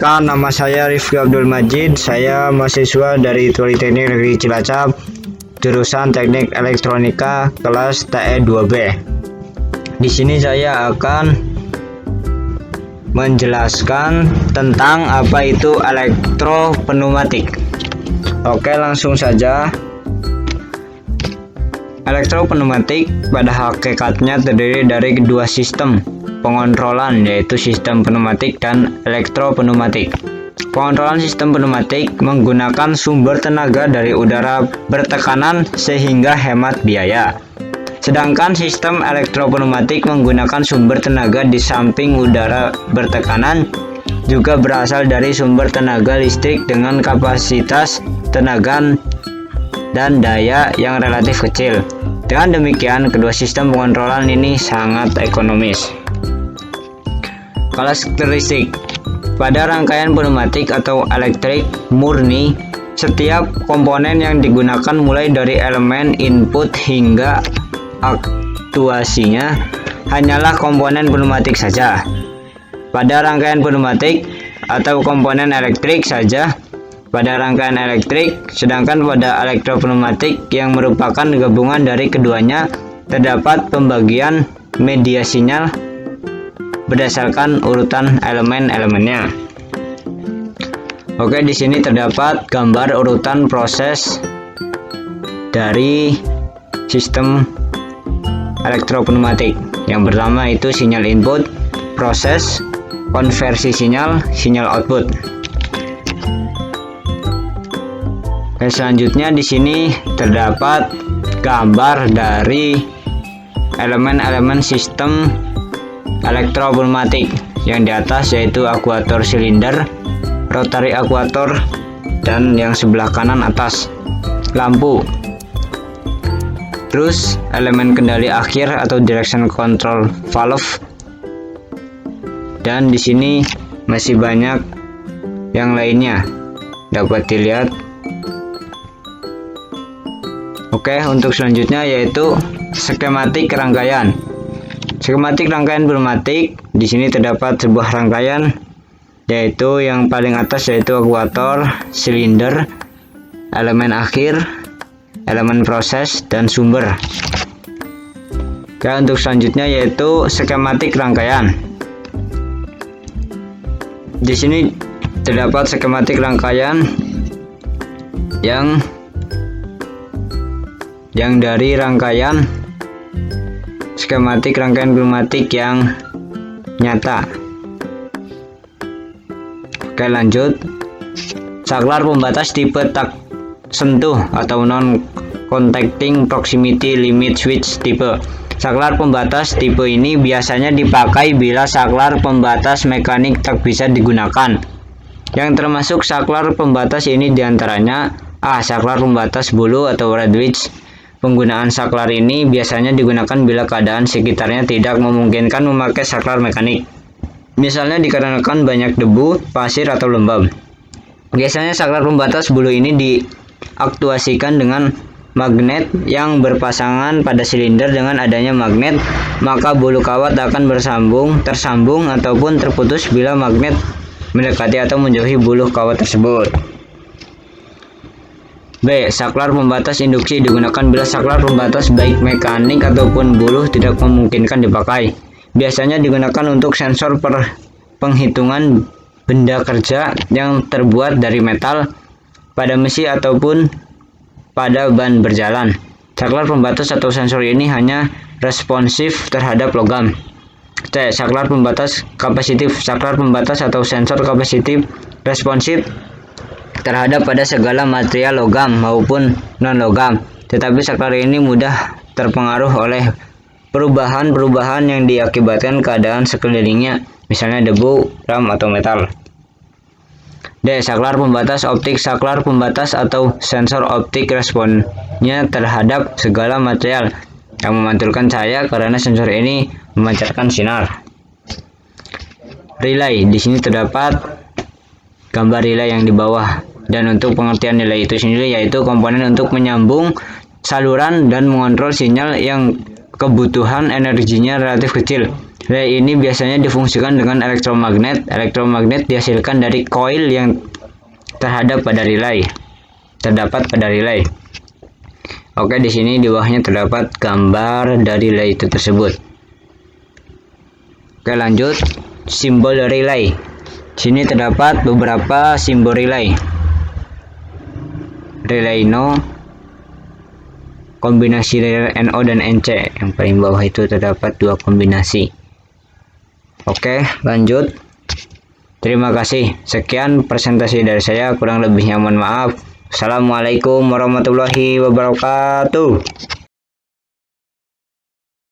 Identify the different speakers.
Speaker 1: Perkenalkan, nama saya Rifki Abdul Majid. Saya mahasiswa dari Politeknik Negeri Cilacap, jurusan Teknik Elektronika, kelas TE 2B. Di sini saya akan menjelaskan tentang apa itu elektropneumatik. Oke, langsung saja. Elektropneumatik pada hakikatnya terdiri dari dua sistem pengontrolan, yaitu sistem pneumatik dan elektropneumatik. Pengontrolan sistem pneumatik menggunakan sumber tenaga dari udara bertekanan sehingga hemat biaya. Sedangkan sistem elektropneumatik menggunakan sumber tenaga di samping udara bertekanan juga berasal dari sumber tenaga listrik dengan kapasitas tenaga dan daya yang relatif kecil. Dengan demikian, kedua sistem pengontrolan ini sangat ekonomis. Karakteristik pada rangkaian pneumatik atau elektrik murni, setiap komponen yang digunakan mulai dari elemen input hingga aktuasinya hanyalah komponen pneumatik saja. Pada rangkaian pneumatik atau komponen elektrik saja pada rangkaian elektrik, sedangkan pada elektropneumatik yang merupakan gabungan dari keduanya terdapat pembagian media sinyal berdasarkan urutan elemen-elemennya. Oke, di sini terdapat gambar urutan proses dari sistem elektropneumatik. Yang pertama itu sinyal input, proses, konversi sinyal, sinyal output. Oke, selanjutnya di sini terdapat gambar dari elemen-elemen sistem elektropneumatik. Yang di atas yaitu akuator silinder, rotary akuator, dan yang sebelah kanan atas lampu. Terus elemen kendali akhir atau direction control valve. Dan di sini masih banyak yang lainnya dapat dilihat. Oke, untuk selanjutnya yaitu skematik rangkaian. Skematik rangkaian pneumatik, di sini terdapat sebuah rangkaian, yaitu yang paling atas yaitu akuator, silinder, elemen akhir, elemen proses, dan sumber. Oke, untuk selanjutnya yaitu skematik rangkaian. Di sini terdapat skematik rangkaian yang dari rangkaian skematik rangkaian pneumatik yang nyata. Oke, lanjut. Saklar pembatas tipe tak sentuh atau non contacting proximity limit switch tipe. Saklar pembatas tipe ini biasanya dipakai bila saklar pembatas mekanik tak bisa digunakan. Yang termasuk saklar pembatas ini diantaranya A. Saklar pembatas bulu atau red switch. Penggunaan saklar ini biasanya digunakan bila keadaan sekitarnya tidak memungkinkan memakai saklar mekanik. Misalnya dikarenakan banyak debu, pasir, atau lembab. Biasanya saklar pembatas bulu ini diaktuasikan dengan magnet yang berpasangan pada silinder. Dengan adanya magnet, maka bulu kawat akan tersambung ataupun terputus bila magnet mendekati atau menjauhi bulu kawat tersebut. B. Saklar pembatas induksi digunakan bila saklar pembatas baik mekanik ataupun bulu tidak memungkinkan dipakai. Biasanya digunakan untuk sensor penghitungan benda kerja yang terbuat dari metal pada mesin ataupun pada ban berjalan. Saklar pembatas atau sensor ini hanya responsif terhadap logam. C. Saklar pembatas kapasitif. Saklar pembatas atau sensor kapasitif responsif terhadap pada segala material logam maupun non-logam, tetapi saklar ini mudah terpengaruh oleh perubahan-perubahan yang diakibatkan keadaan sekelilingnya, misalnya debu, ram, atau metal. D. Saklar pembatas optik. Saklar pembatas atau sensor optik responnya terhadap segala material yang memantulkan cahaya karena sensor ini memancarkan sinar. Relay. Di sini terdapat gambar relay yang di bawah. Dan untuk pengertian relay itu sendiri yaitu komponen untuk menyambung saluran dan mengontrol sinyal yang kebutuhan energinya relatif kecil. Relay ini biasanya difungsikan dengan elektromagnet. Elektromagnet dihasilkan dari koil yang terdapat pada relay. Oke, di sini di bawahnya terdapat gambar dari relay itu tersebut. Oke, lanjut. Simbol relay. Sini terdapat beberapa simbol relay. Relay NO, kombinasi relay NO dan NC. Yang paling bawah itu terdapat dua kombinasi. Oke, lanjut. Terima kasih. Sekian presentasi dari saya. Kurang lebihnya mohon maaf. Assalamualaikum warahmatullahi wabarakatuh.